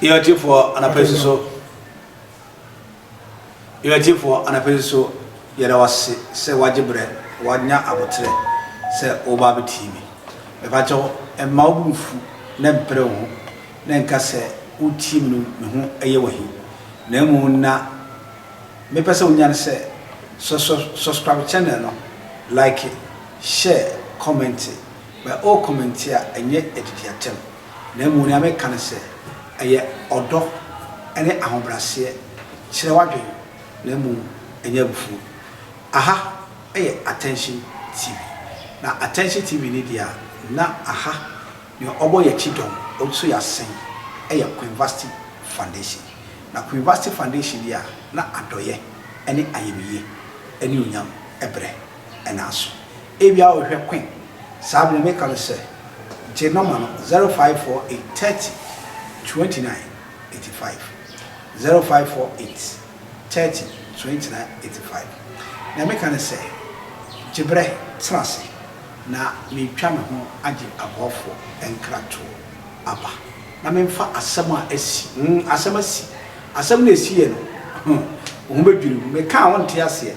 You're for an apostle. You're for an apostle. Yet was say wajibre, wadnya abotre, say obabi timi. Evacho a maufu, nempreo, nenkase, utim no ayewahi. Nemu na me person unyan say subscribe channel no, like it, share, comment it. But all comment here and yet edit Nemu na me can say aye odo ene ahobrase kire wadwe nemu enye bufu. Aha attention TV. Na attention TV ni dia na aha ni obo ye chidom also ya sen University Foundation. Na University Foundation dia na adoye ene ayemiye ene unyam ebre ena aso. Ebia o hwe kwen sabe me kan se je number 054830 2985 0548 30 2985. Na me can say Jibre Trase na me twa me ho age abofo enkrato aba na me mfa asema asi asema si asem na esi ye no wo bedwiri me ka won te ase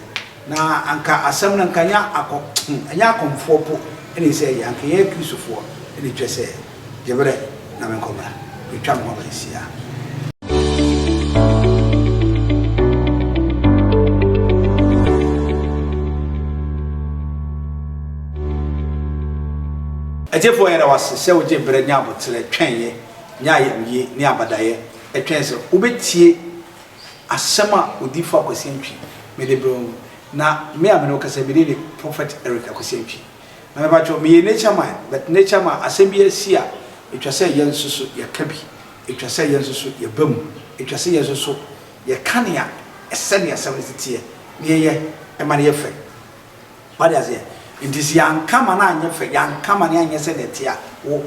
na anka asem na nkanya akọ anya akomfo po ene se ye anka ye krisofo ene twese Jibre na me nkobra me twa me ho ba esi ya Ejefo yera wase se oje bre nya abotre twenye nya ye ni abadaye etwen se obetie asema odifa kwasentwi me de bro na me amene okasa be de prophet Eric kwasentwi na me ba cho me nature man but nature man asem asi a etwa se ye nsusu ye kabi etwa se ye nsusu ye bam etwa se ye nsusu ye kanea esene asem tie ne ye e ma ne ye fe what does it Intis yan kama na anyefe yan kama ni anyese netia wo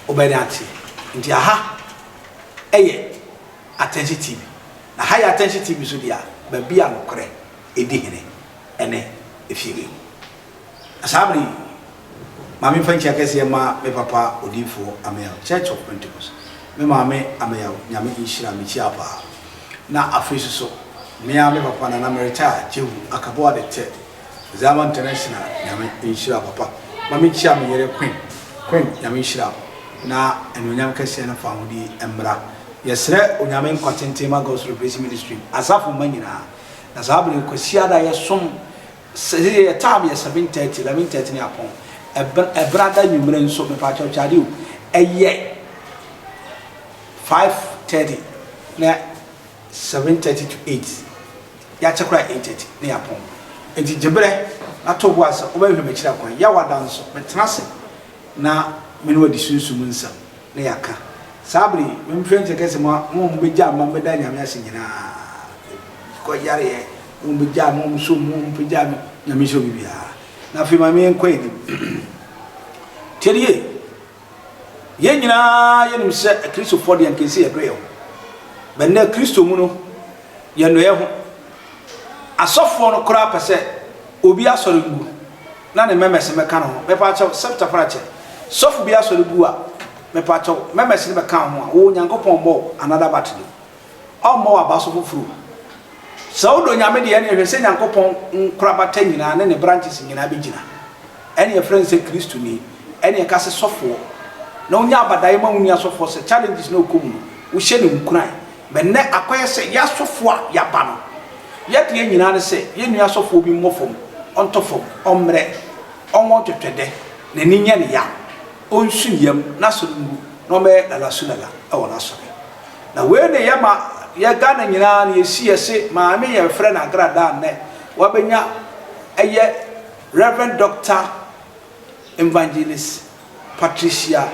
obediati inti aha eye attention TV na high attention TV so dia ba bia nokre edi hene ene efiri asabri mami fanchi akese ma me papa odifo amel Church of Pentecost me mami amel nyame inshira me chiapa na afisi so me papa na merita jehu akabo de te Zaman International, Yami Inshira Papa. Mammy Cham yere Queen Yami Shira. Na and Unyam Cassian family Embra. Yes, sir, Unyamin Contentema goes to Praise Ministry. As of Manina, as Abel Cosiada, yes, some say a time, yes, 7:30, 11:30 upon a brother you bring so much part of Chadu. A year 5:30, 7:30 to 8. Yachakra 8:30 near upon. Enti Jibre na to boasa obehwe mechira kwan ya wadan so metrase na menu adisunsu munsa na yaka sabri memfenche kese mo mbegya ma mbeda nyame ase nyina ko yare mo mbegya mo so mo mbegya nyame so bibia na fi ma me enkwai teriye ye nyina ye nim se Kristo fodi an kesi edoyo benna Kristo mu no ye no ye ho asofo no kura pese obi asorebu na ne memese meka no me pa chaw septa prache sofu bi asorebu a me pa chaw memese be kan ho a wo nyankopon bo another battle o mo abaso fufuru saudo nyame de ene hwese nyankopon nkura bata nyina ne branches nyina be gina ene ye friend se Kristo ni ene ye kase sofo na onya abadaye ma wuni asofo se challenges no komu wo hye ne nkuran be ne akoye se ya sofo a ya ba no yet ye nyina ne se ye nua sofo bi mmofom ontofom omre onwo twetwede na ni nya ne ya onsunyam na so ngu no me dala sunala e wona so na we ne ye ma ye ga na nyina ne ye si ese ma me ye frɛ na Agradaa ne wabenya eye Reverend Dr. Evangelist Patricia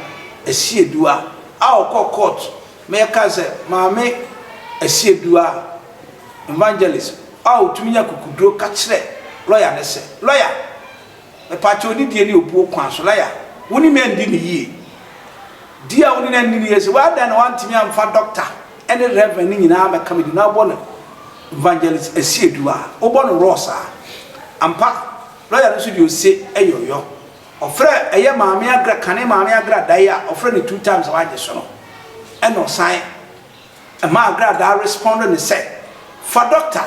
Esiedua a court me ka se ma me Esiedua Evangelist tuminya kukudro ka kire lawyer ne se lawyer me pacho ni die ni obuo kwan so lawyer woni me ndi ni yie dia woni na ndi ni yesi wa da na wantimi amfa doctor ene reverend ni nyina ma kamedi na bo no Evangelist Esiedua obo no rosa ampa lawyer no so di ose eyoyo ofre eye maame agra kane maame Agradaa ya ofre ni 2 times wa je so no eno san a ma Agradaa responded and said, for doctor,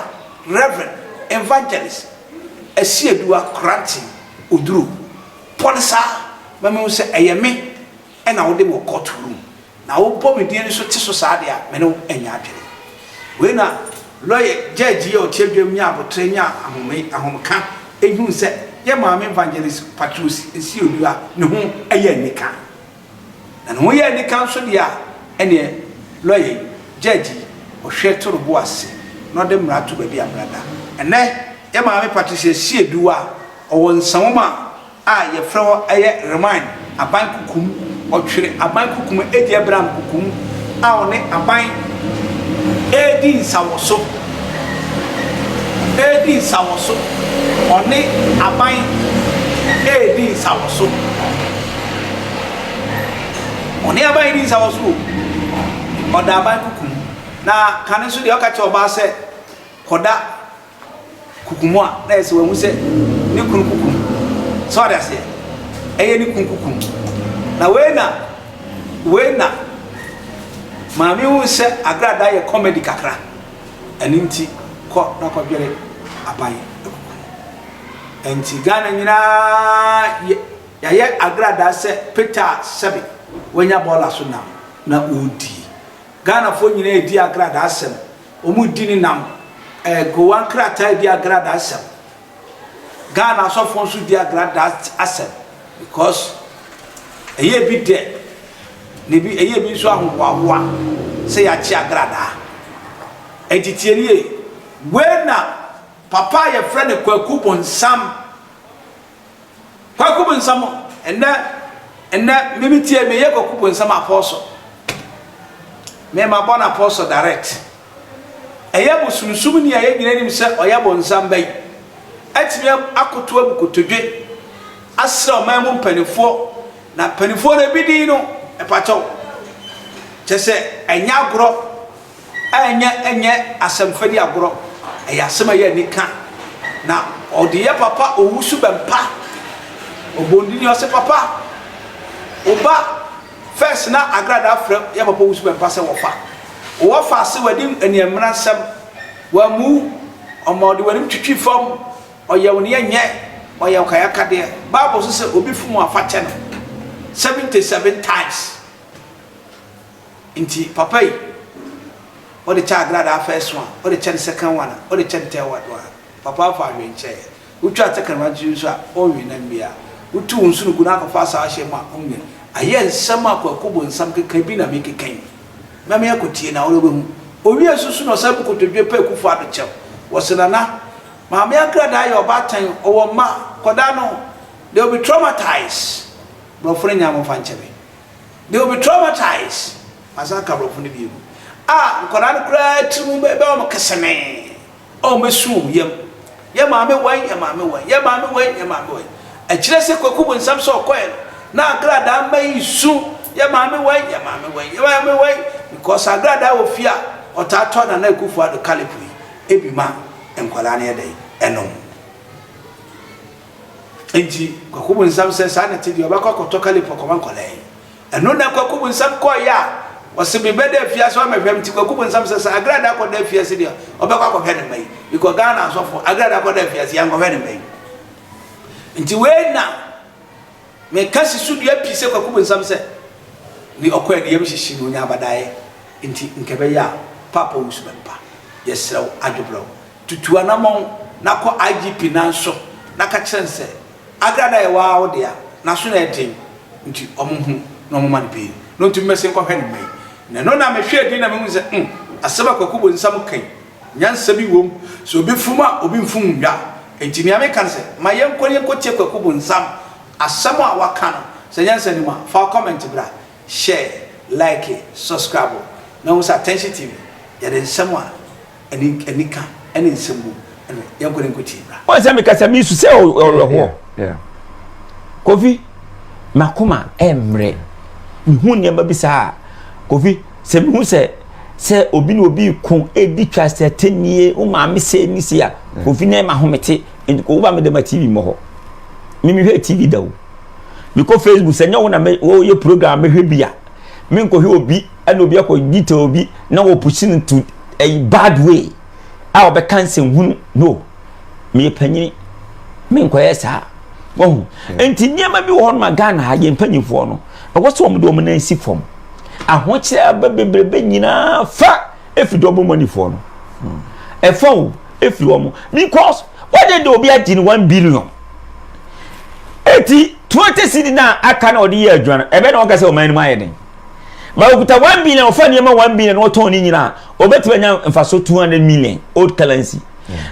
reverend, evangelist, a siedua granting udru. Polisa, Mamma say, I am me, and I would go courtroom. Now, Bobby Dean so Tisosadia, Meno and Yatri. When a lawyer, judge, or children, Yabo, Trenia, and home camp, and you said, Your mamma evangelist Patrus is you, no, a yenica. And we are the council, any lawyer, judge, or share to the boss, not them rat to baby Agradaa. And then, your mamma Patricia, see a dua, or one summer, your flower, I remind a bank cuckoo, or tree, a bank cuckoo, a brown cuckoo, our neck, a bank, 18 sour soap, 18 sour soap, or neck, a bank, 18 sour soap. On nearby is our soup, or the bank cuckoo. Now, can you see the Okacho Basse, Koda Kukumwa? That's when we say, New Kukum. So that's it. Any Kukum. Now, when Mammy will say, Agradaa a comedy cacra, and inti caught not a very abai. And Tigana, yet Agradaa said, Peter Sabi, when your ball as now, na udi. Ghana for you, dear Agradaa sem, Omudini nam, go one crata, dear Agradaa sem. Ghana so for su dear Agradaa asem, because a year be dead. Maybe a year be so one, say a Agradaa. Editier, when Papa, your friend, a Kwaku Bonsam, Kwaku Bonsam, and that maybe tear me a Kwaku Bonsam apostle. Me ma born apostle direct. Eya bosunsumu ni aye gina nim se oya bonsam bai. Atimi akoto abukoto dwe. Asra o man mu mpanifo na mpanifo na bidi no epacho. Chese enya agro enye asemfadi agro. Eya asema ye nika. Na odi ye papa Owusu Bempah. Obondi ni ose papa. Oba first na Agradaa frem ya papa Owusu Bempah se wofa se wadim eniamra nsam wa mu omode wadim twitwi fam oye woni enye oye kayaka de Bible so se obi fum afache no 77 times inti papa yi o de cha Agradaa first one o de cha second one o de cha third one papa fa hwenche utwa tekanwa ji so a o wi na mbia utu nsunu guna akofa sa ahye ma onwe aye nsama Kwaku Bonsam kekan bi na me kekan mama yakotie na wo behu owi asusu no sabu kotodwe pa ekufu adochew wosenana mama Agradaa yo batan owo ma koda no they will be traumatized bro friend nyamo fanchebe they will be traumatized masaka bro friend bi koda no kra timu be o mkesene o mesu yem mama wan akire se Kwaku Bonsam so okoye na Agradaa mai su ya mama wan because Agradaa wo fia otato na ekufu ado kalipui ebima enkwala na yedai enom enti Kwaku Bonsam se sa na tidi obakọ koto kalipo ko mankwala eno na Kwaku Bonsam ko ya wosibi bede fia so mehwem ti Kwaku Bonsam se sa Agradaa ko da fia se dia obakọ ko hwene mai because Ghana so for Agradaa ko da fia se yango hwene mai enti we na me kasi sudu apise Kwaku Bonsam se ni okwa de yemhyishi no nya abadaye nti nkebe ya papa Owusu Bempah yesrew adwobro tutua na mon na ko IGP nanso na ka kyense Agradaa wa wo de a na so na etin nti omohu na omoma ne pe no nti mmese nkwa hwene mai na no na mehwe din na mehu se aseba Kwaku Bonsam kan nyansa bi wom so obi fuma obi mfum nwa enti ni amekan se ma yenkorie kotie Kwaku Bonsam asamo a waka no se nyansa ni ma fa comment bra share, like, subscribe. Now, attention TV. You are someone, and any symbol, and you're going to go. What's that? Because I mean to say, yeah. Kofi, Makuma, Emre, who never be sa. Kofi, say, who say, Obin will be con a trust 10 years, Mammy say, Nissia, Kofi name Mahomete, and go over with the TV more. Mimi TV though. Because Facebook say no one make your program me bia me ko he obi and obi akọ gita obi na wo pushing to a bad way a obe cancel hu no me panyin me nkoye sa wo enti niam bi wo no Ghana ha ye panyifo no e wo so mo do mo na si fom ahoche abebrebe nyina fa efido bo monifo no e fa wo efido mo because what did obi agin 1 billion 20 cedi na aka na odi ye adwan ebe na okase o man ma yeden ba okuta 1 billion ofa ne ma 1 billion no ton ni nyina obetwa nya mfaso 200 million old currency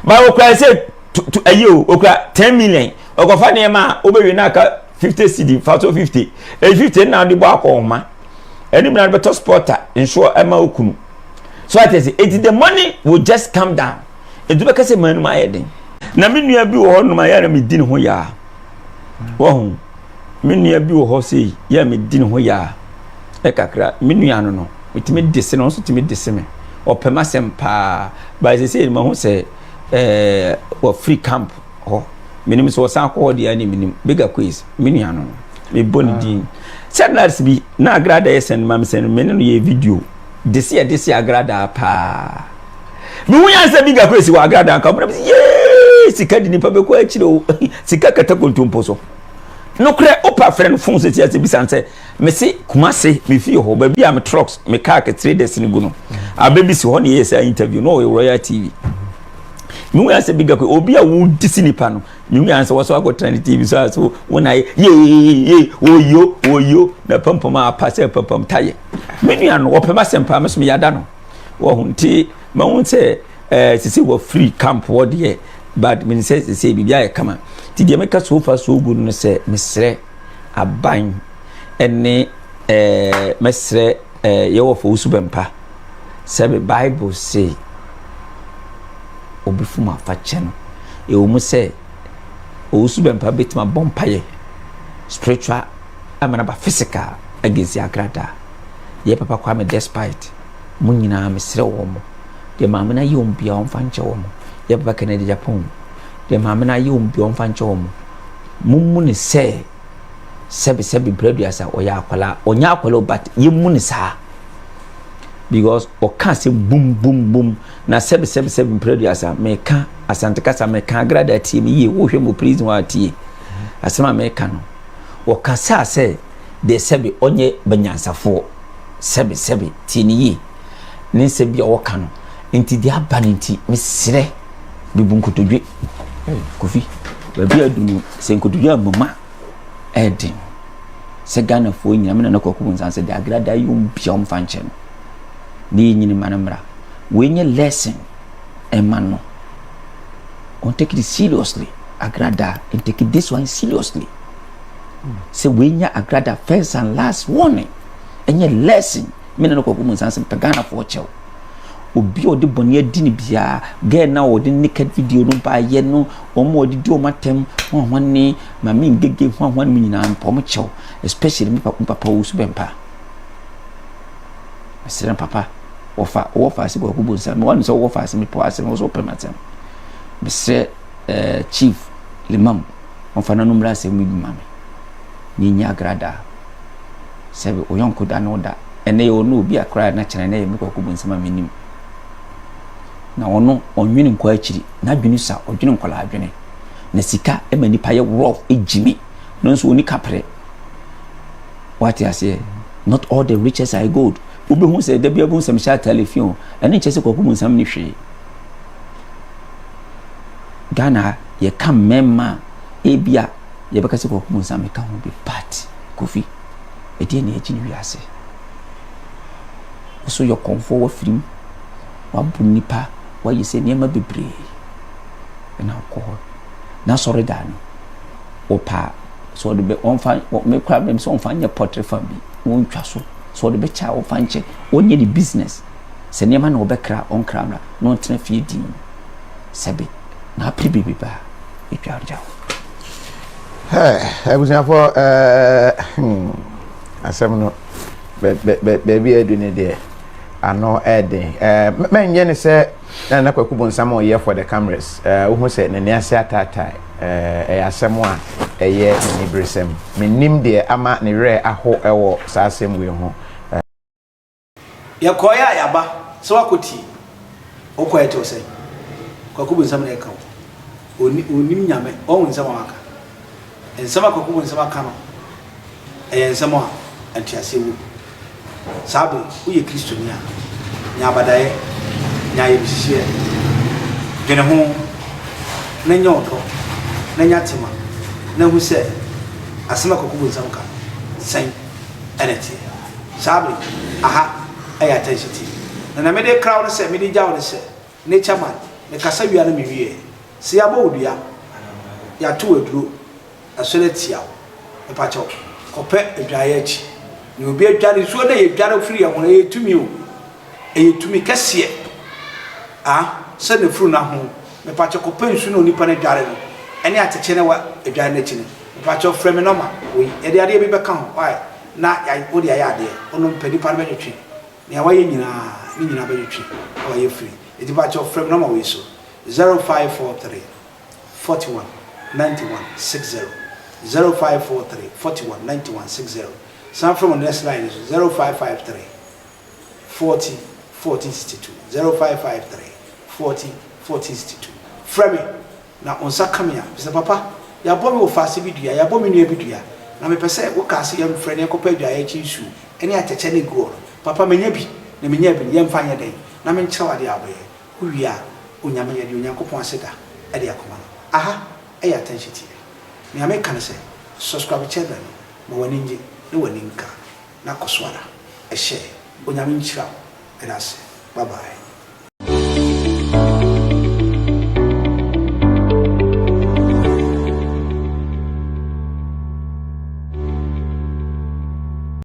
ba okra say ayo okra 10 million okofa ne ma obewe na aka 50 cedi faso 50 50 na de bo akoma eni na beto sporter ensure ema okunu so I say it the money will just come down edu be kase man ma yeden na me nua bi wo ho no ma ya na me di ne ho ya wo me nua bi wo ho sei ya me di ne ho ya e kakra me nua no itime dese no so itime dese me opema sempa ba say ma ho say wo free camp ho minim so san ko dia ni minim bigger quiz me nua no me boni din sadness bi na Agradaa yesen mam sen me no ye video dese Agradaa pa me hu ya say bigger quiz wa Agradaa ka mo ye sika di ni pa be ko achiro sika kata kontompo so no kre opa friend phone se ti bi sanse me se kumase me fi ho ba bi am trucks me car ke traders ni gu no abebi si ho ne yes interview no Royal TV me hu ya say bigger quiz obi a wo disi nipa no me hu ya say waso akotran TV so wona ye oyo na pampam a passe pampam taye me nua no opema sempa me so me yada no wo hunti ma hu se sisi wo free camp wo de but me say bibia e kama ti de meka so fa so gu no se mesre aban ene mesre ye wo fo Owusu Bempah se Bible say obifuma fa che no e o mu se Owusu Bempah betima bompaye spiritual amana ba physical against Agradaa ye papa kwa me despite munyina mesre wo mo de mamena ye ombia on fa nche wo mo ye papa Kennedy Japan de mamena ye ombia on fa nche wo mo mummu ne se sebi producer oya akwala onya akwala but ye mu ne sa because o can say boom na sebi producer me ka asante kasa me ka Agradaa team ye wo hwe mo prison wa tie asema me ka no o ka sa say de sebi onye banyansafo sebi tini ye ne sebi o ka no enti dia abanti mesre bibunkotodwe kofi babi adunu senkotodwe mama edin se Ghana fo nyina me na Kwaku Bonsam se de Agradaa yum biom fanche no ni nyini manamra we nye lesson e mano on take it seriously Agradaa and take this one seriously se we nya Agradaa first and last warning enye lesson me na Kwaku Bonsam se Ghana fo chew obi odi boni adini bia ge na odi naked video no ba ye no omo odi di o matem hwanne ma me ngege hwanne me nyina mpom chew especially me papa Owusu Bempah asira papa ofa se Kwaku Bonsam one so ofa se me po ase no so permatem me se chief limam ofa na numra se mu mame ni nya Agradaa sebe oyonko da no da ene yo no obi akra na kyerɛ na ye me Kwaku Bonsamamenim na ono onwene nkwa akiri na dwene sa odwene nkola adwene na sika e mani pa ye rough ejimi no nso oni kapre what you say not all the riches are gold obi hu se da bia bu nsam sha telephone ene nche se Kwaku Bonsam ni hwe Ghana ye kam memma ebia ye beka se Kwaku Bonsam ka ho bi part kofi e die na ejini wiase so your comfort wa frim wa bunipa wa yese niema bebre na alcohol na sorry dan opa so de be onfa me kwa me so onfa nya portrait fam bi won twa so de be cha onfa nche onye di business se niema na obekra on kramra no tena fie din sebe na pribi ba etwa arja ebusia for asem no be adune de ano eden menye ne se na Kwaku Bonsam o ye for the cameras wo se ne ase atata asem a eye ni bresem menim de ama ne re aho ewo sa asem we ho ya koya ya ba so akoti okoya to say Kwaku Bonsam na ka onim nyame on nsam aka nsam Kwaku Bonsam aka no nsam a antiasewu sabe uye Kristo ni a nya abadaye nya yebihye dwene ho na nya odo na nya tema na hu se asema Kwaku Bonsam ka sen eneti sabe aha aya tenshiti na me de crowd se me de jaw de se nature man me kasa wia na me wie se ya bo odua ya to aduro asole tia me pa cho kope adwaye achi ni obi adware so na ye dware free ya ho ye tumi o ye tumi kase se na furu na ho me pa cho kope nsu na onipa na dware no ene ateche na wa adware na chi no me pa cho frame no ma we e de ade bi be ka ho why na ya odi ya ade ono mpedi pa na be twetwe ni awaye nyina ni nyina be twetwe awaye free it ba cho frame no ma we so 0543 41 91 60 0543 41 91 60 some from the next line is 0553 40 1462 0553 40 1462 frame na onsa kamia bisa papa ya bomi wo fase bidua ya bomi nua bidua na me pese wo ka se yam frene ko pa dua ya chi su ene acheche ne go papa menya bi na menya bi yam fanya den na me nkyerwa de aboye huwia onyame ye de onyankopon aseda e de akoma aha e ya attention ti me ame kan se subscribe channel mo wani nje ne wani nka na koswara e share onyame nkyira e da se bye bye.